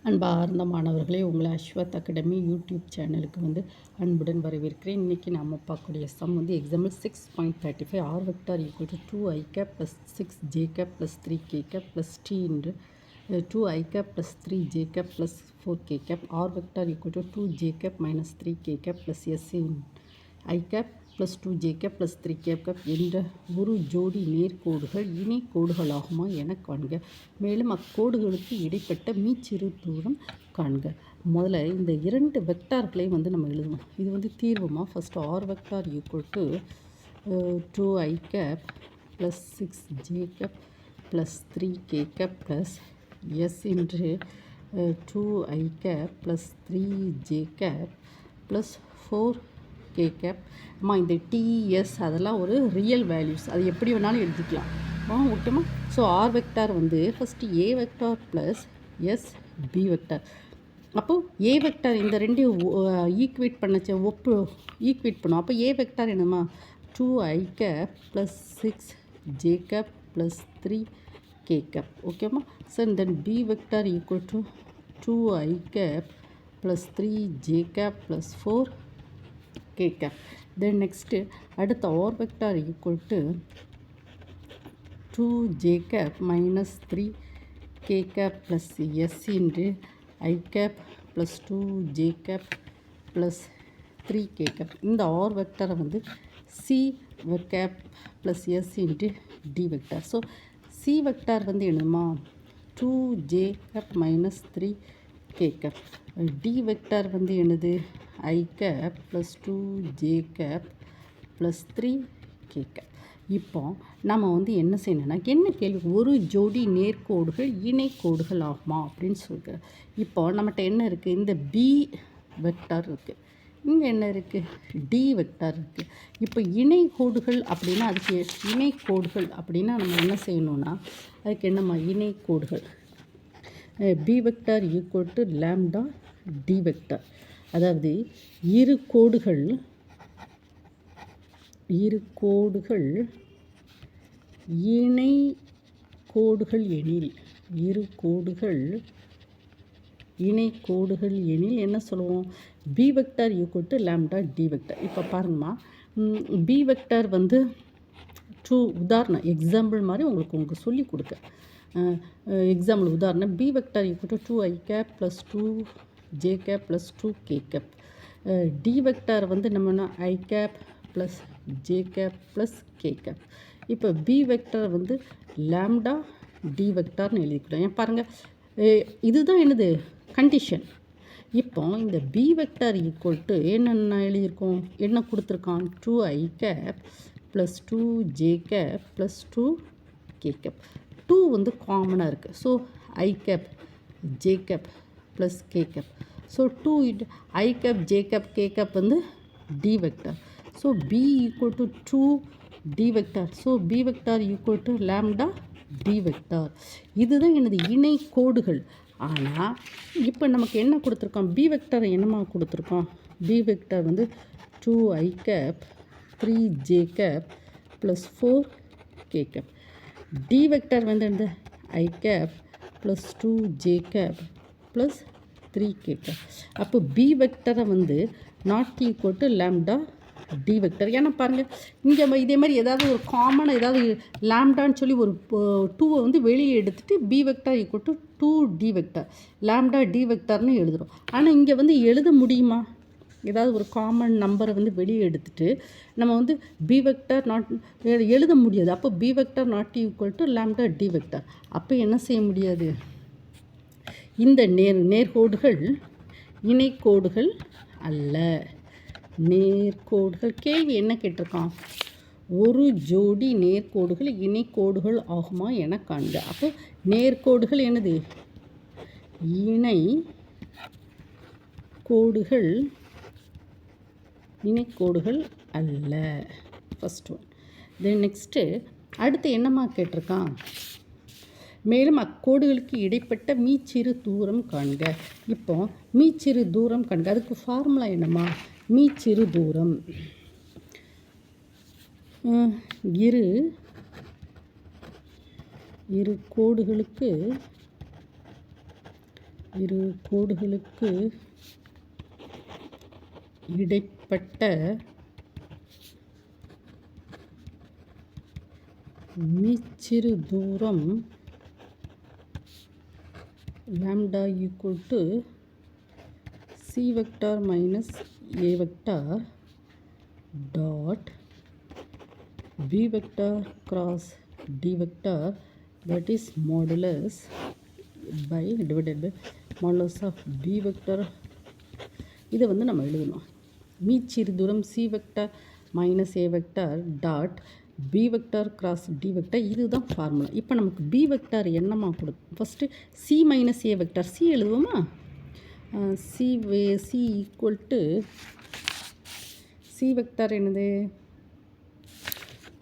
அன்பார்ந்த மாணவர்களே, உங்களை அஸ்வத் அகாடமி யூடியூப் சேனலுக்கு அன்புடன் வரவேற்கிறேன். இன்றைக்கி நாம் பார்க்கக்கூடிய some example 6.35 r vector equal to 2i cap plus 6j cap plus 3k cap plus t இன்று 2i cap plus 3j cap plus 4k cap r vector equal to 2j cap minus 3k cap plus s இன் i cap plus 2j cap plus 3k cap என்ற ஒரு ஜோடி நேர்கோடுகள் இணை கோடுகளாகுமா என காண்க. மேலும் அக்கோடுகளுக்கு இடைப்பட்ட மீச்சிறு தூரம் காண்க. முதல்ல இந்த இரண்டு வெக்டார்களை நம்ம எழுதணும். இது தீர்வுமா. First R vector equal to 2i cap plus 6j cap plus 3k cap plus S into 2i cap plus 3j cap plus 4k cap. இந்த டிஎஸ் அதெல்லாம் ஒரு ரியல் வேல்யூஸ், அது எப்படி வேணாலும் எழுதிக்கலாம். ஓகேம்மா. So R vector first A vector plus S B vector. அப்போது A vector இந்த ரெண்டையும் ஈக்குவேட் ஈக்குவேட் பண்ணும். அப்போ ஏ வெக்டார் என்னம்மா 2i cap plus 6j cap plus 3k cap. ஓகேம்மா. So then B vector equal to 2i cap plus 3j cap plus 4k cap. Then next அடுத்த R vector equal to 2j cap minus 3k cap plus S into i cap plus 2j cap plus 3k cap. இந்த R வெக்டாரை C cap plus S into D vector. So C vector என்னதுமா 2j cap minus 3k cap. D vector என்னது i cap plus 2j cap plus 3k cap. இப்போ நம்ம என்ன செய்யணும்னா, என்ன கேள்வி, ஒரு ஜோடி நேர்கோடுகள் இணை கோடுகள் ஆகுமா அப்படின்னு சொல்லிட்டு. இப்போ நம்மகிட்ட என்ன இருக்குது, இந்த பி வெக்டார் இருக்குது, இங்கே என்ன இருக்குது டி வெக்டார் இருக்குது. இப்போ இணை கோடுகள் அப்படின்னா அதுக்கு இணை கோடுகள் அப்படின்னா நம்ம என்ன செய்யணும்னா, அதுக்கு என்னம்மா இணை கோடுகள் b vector equal to lambda d vector. அதாவது இரு கோடுகள் இணை கோடுகள் எனில், இரு கோடுகள் இணை கோடுகள் எனில் என்ன சொல்லுவோம், b vector equal to lambda d vector. இப்போ பாருங்கம்மா, பி வெக்டார் உதாரணம் எக்ஸாம்பிள் மாதிரி உங்களுக்கு சொல்லி கொடுக்க. எக்ஸாம்பிள் உதாரணம் b vector equal to 2i cap plus 2j cap plus 2k cap. D vector நம்ம i cap plus j cap plus k cap. இப்போ பி வெக்டார் லேம்டா டி வெக்டார்னு எழுதிக்கிட்டோம். ஏன் பாருங்கள், இதுதான் என்னது கண்டிஷன். இப்போ இந்த பி வெக்டார் ஈக்குவல் டு என்னென்ன எழுதியிருக்கோம், என்ன கொடுத்துருக்கான், 2i cap plus 2j cap plus 2k cap. 2 காமனாக இருக்குது. So i cap j cap plus k cap. So 2 i cap j cap k cap D vector. So b equal to 2 d vector. So b vector equal to lambda d vector. இதுதான் எனது இணை கோடுகள். ஆனால் இப்போ நமக்கு என்ன கொடுத்துருக்கோம், b vector என்னமா கொடுத்துருக்கோம், b vector 2i cap 3j cap plus 4k cap. D vector இந்த i cap plus 2j cap plus 3k cap. அப்போ பி வெக்டரை not equal to lambda d vector. ஏன்னா பாருங்கள், இங்கே இதே மாதிரி ஏதாவது ஒரு காமனாக ஏதாவது லேம்டான்னு சொல்லி ஒரு 2 வெளியே எடுத்துகிட்டு B vector equal to 2d vector lambda D வெக்டார்னு எழுதுகிறோம். ஆனால் இங்கே எழுத முடியுமா, ஏதாவது ஒரு காமன் நம்பரை வெளியே எடுத்துகிட்டு நம்ம பி வெக்டார் நாட் எழுத முடியாது. அப்போ b vector not equal to lambda d vector. அப்போ என்ன செய்ய முடியாது, இந்த நேர்கோடுகள் இணைக்கோடுகள் அல்ல, நேர்கோடுகள். கேள்வி என்ன கேட்டிருக்கான், ஒரு ஜோடி நேர்கோடுகள் இணைக்கோடுகள் ஆகுமா என காண்க. அப்போ நேர்கோடுகள் என்னது, இணை கோடுகள் இணைக்கோடுகள் அல்ல, ஃபஸ்ட் ஒன். தென் நெக்ஸ்ட்டு அடுத்து என்னம்மா கேட்டிருக்கான், மேலும் அக்கோடுகளுக்கு இடைப்பட்ட மீச்சிறு தூரம் காண்க. இப்போ மீச்சிறு தூரம் காண்க, அதுக்கு ஃபார்முலா என்னம்மா, மீச்சிறு தூரம் இரு கோடுகளுக்கு இரு கோடுகளுக்கு இடைப்பட்ட மீச்சிறு தூரம் lambda equal to c vector minus a vector dot b vector cross d vector, that is modulus by divided by modulus of b vector. இதை வந்து நம்ம எழுதணும். மீச்சிறு தூரம் c vector minus a vector dot b vector cross d vector, இதுதான் formula. இப்போ நமக்கு b vector என்னமா கொடுக்கும்? First c minus a vector, c எழுதுவோமா? c equal to c vector என்னது?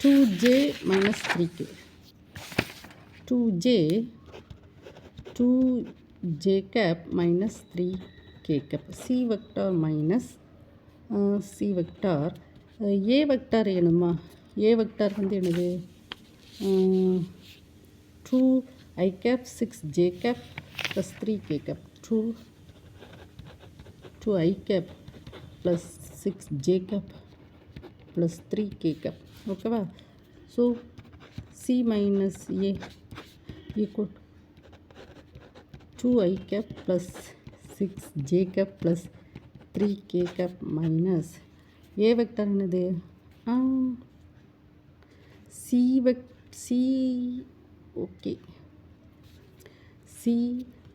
2j minus 3k, 2j cap minus 3k cap, c vector minus c vector. a vector என்னமா? a vector வந்து என்னது? 2i cap 6j cap plus 3k cap, 2i cap plus 6j cap plus 3k cap. ஓகேவா? So c minus a equal to 2i cap plus 6j cap plus 3k cap minus a vector என்னது? Okay,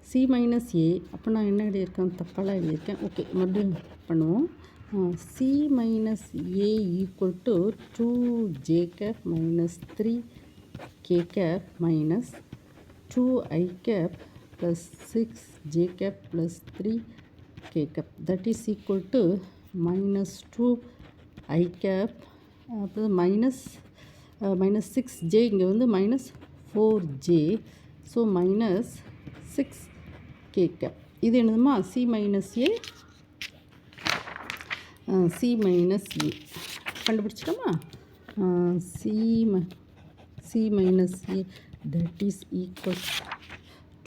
c minus a. அப்போ நான் என்ன எழுதியிருக்கேன்? தப்பாலாம் எழுதியிருக்கேன். Okay, மறுபடியும் பண்ணுவோம். c minus a equal to 2j cap minus 3k cap minus 2i cap plus 6j cap plus 3k cap, that is equal to minus 2i cap அப்புறம் minus 6j, இங்கே வந்து minus 4j, so minus 6k cap. இது என்னதுமா? c minus a கண்டுபிடிச்சிட்டோமா? c minus a, that is equal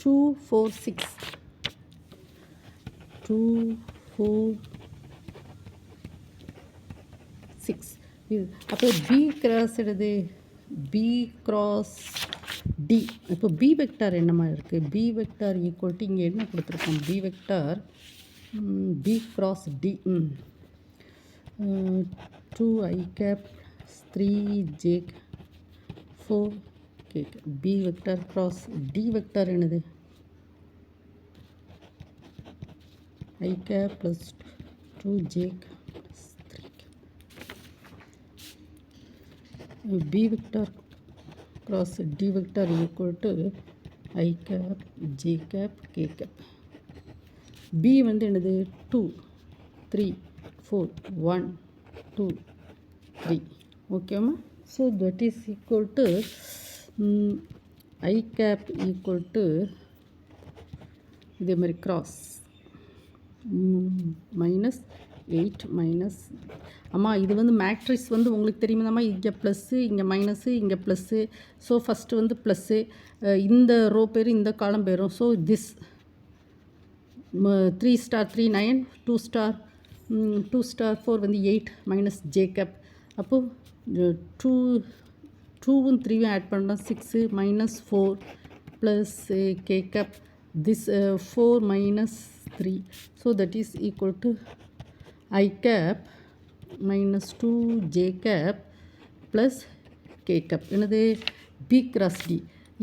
to 246. இது அப்போ b cross எடுது, b cross d. இப்போ b vector என்னமா இருக்குது? b vector equal to இங்கே என்ன கொடுத்துருக்கோம்? b vector b cross d 2i cap 3j 4k, b vector cross d vector என்னது? I cap plus 2j plus 3k. b vector cross d vector equal to I cap j cap k cap. b வந்து என்னது? 2 3 4 1 2 3. ஓகேம்மா? So that is equal to I cap equal to இதே மாதிரி cross minus 8 minus. அம்மா இது வந்து matrix வந்து உங்களுக்கு தெரியுமாம்மா? இங்கே ப்ளஸ்ஸு, இங்கே மைனஸு, இங்கே ப்ளஸ்ஸு. ஸோ ஃபஸ்ட்டு வந்து ப்ளஸ்ஸு, இந்த ரோ பேர் இந்த காலம் பேரும். So this 3 star 3 9, 2 star 2 star 4 வந்து 8 மைனஸ் ஜே கேப். அப்போது 2வும் 3வும் ஆட் பண்ணால் 6 minus 4 plus k cap. this 4 minus 3, so that is equal to I cap minus 2 j cap plus k cap. என்னது? b cross d.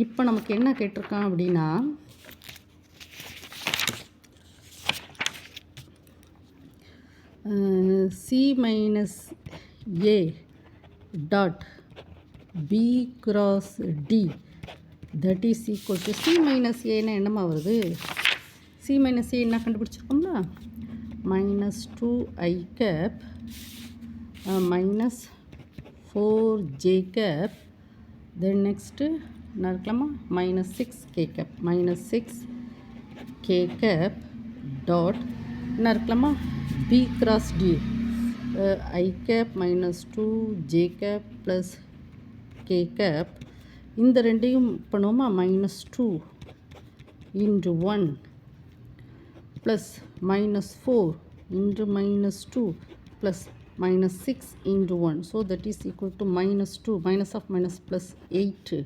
இப்போ நமக்கு என்ன கேட்டிருக்கான் அப்படின்னா, c minus a dot b cross d, that is equal to c minus a னா என்னமா வருது? c minus a என்ன கண்டுபிடிச்சிருக்கோம்ல? minus 2i cap minus 4j cap, then next என்ன இருக்கலாமா? minus 6k cap, minus 6k cap dot என்ன இருக்கலாமா? b cross d, I cap minus 2j cap plus k cap. இந்த ரெண்டையும் பண்ணுவோமா? minus 2 into 1 plus minus 4 into minus 2 plus minus 6 into 1. So that is equal to minus 2, minus of minus plus 8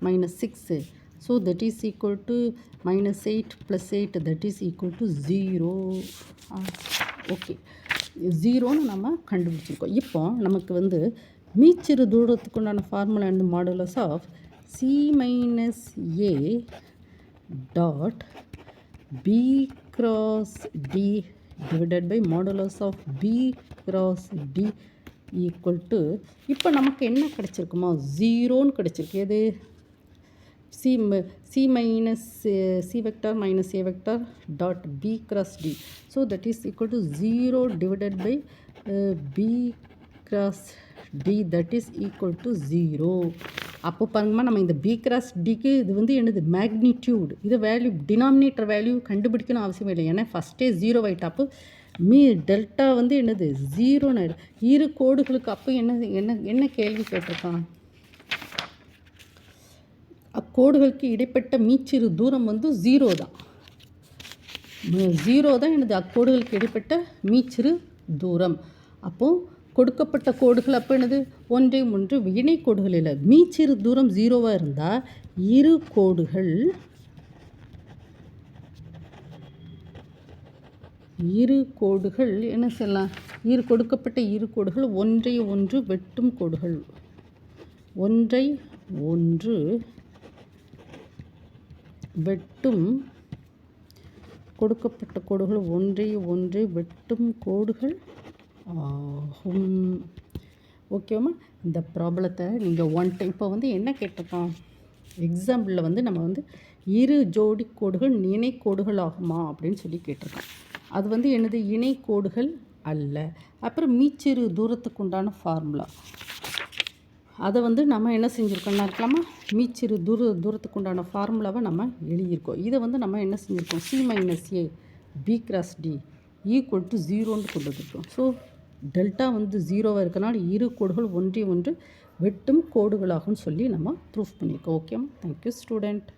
minus 6. So that is equal to minus 8 plus 8, that is equal to 0. Okay, ஜீரோன்னு நம்ம கண்டுபிடிச்சிருக்கோம். இப்போ நமக்கு வந்து மீச்சிறு தூரத்துக்குண்டான formula and modulus of C minus A dot B cross d divided by modulus of b cross d equal to, இப்போ நமக்கு என்ன கிடச்சிருக்குமா, ஜீரோன்னு கிடச்சிருக்கு. எது, c minus c vector minus a vector dot b cross d. So that is equal to 0 divided by b cross d, that is equal to 0. அப்போ பாருங்கம்மா, நம்ம இந்த பி கிராஸ் டிக்கு இது வந்து என்னது மேக்னிடியூடு. இது வேல்யூ டினாமினேட்டர் வேல்யூ கண்டுபிடிக்கணும் அவசியம் இல்லை, ஏன்னா ஃபஸ்ட்டே ஜீரோ ஆகிட்டு. அப்போ டெல்டா வந்து என்னது ஜீரோன்னு ஆகிடும். இரு கோடுகளுக்கு அப்போ என்ன என்ன என்ன கேள்வி கேட்டிருக்கான், அக்கோடுகளுக்கு இடைப்பட்ட மீச்சிறு தூரம் வந்து ஜீரோ தான். ஜீரோ தான் என்னது அக்கோடுகளுக்கு இடைப்பட்ட மீச்சிறு தூரம். அப்போது கொடுக்கப்பட்ட கோடுகள் அப்போ என்னது ஒன்றை ஒன்று இணை கோடுகள் இல்லை. மீச்சிறு தூரம் ஜீரோவாக இருந்தால் இரு கோடுகள் என்ன சொல்லலாம், கொடுக்கப்பட்ட இரு கோடுகள் ஒன்றை ஒன்று வெட்டும் கோடுகள். ஒன்றை ஒன்று வெட்டும், கொடுக்கப்பட்ட கோடுகள் ஒன்றை ஒன்று வெட்டும் கோடுகள் ஆகும். ஓகேவா? இந்த ப்ராப்ளத்தை நீங்கள் ஒன் டைம் இப்போ வந்து என்ன கேட்டிருக்கோம், எக்ஸாம்பிளில் வந்து நம்ம வந்து இரு ஜோடி கோடுகள் இணை கோடுகள் ஆகுமா அப்படின்னு சொல்லி கேட்டிருக்கோம். அது வந்து என்னது இணை கோடுகள் அல்ல. அப்புறம் மீச்சிறு தூரத்துக்கு உண்டான ஃபார்முலா அதை வந்து நம்ம என்ன செஞ்சுருக்கோம்னா இருக்கலாமா, மீச்சிறு தூரத்துக்கு உண்டான ஃபார்முலாவை நம்ம எழுதியிருக்கோம். இதை வந்து நம்ம என்ன செஞ்சுருக்கோம், c minus a b cross d equal to ஜீரோன்னு கொண்டு வந்துருக்கோம். ஸோ டெல்டா வந்து ஜீரோவாக இருக்கனால இரு கோடுகள் ஒன்றை ஒன்று வெட்டும் கோடுகளாகும்னு சொல்லி நம்ம ப்ரூஃப் பண்ணியிருக்கோம். ஓகேம்மா, தேங்க்யூ ஸ்டூடெண்ட்.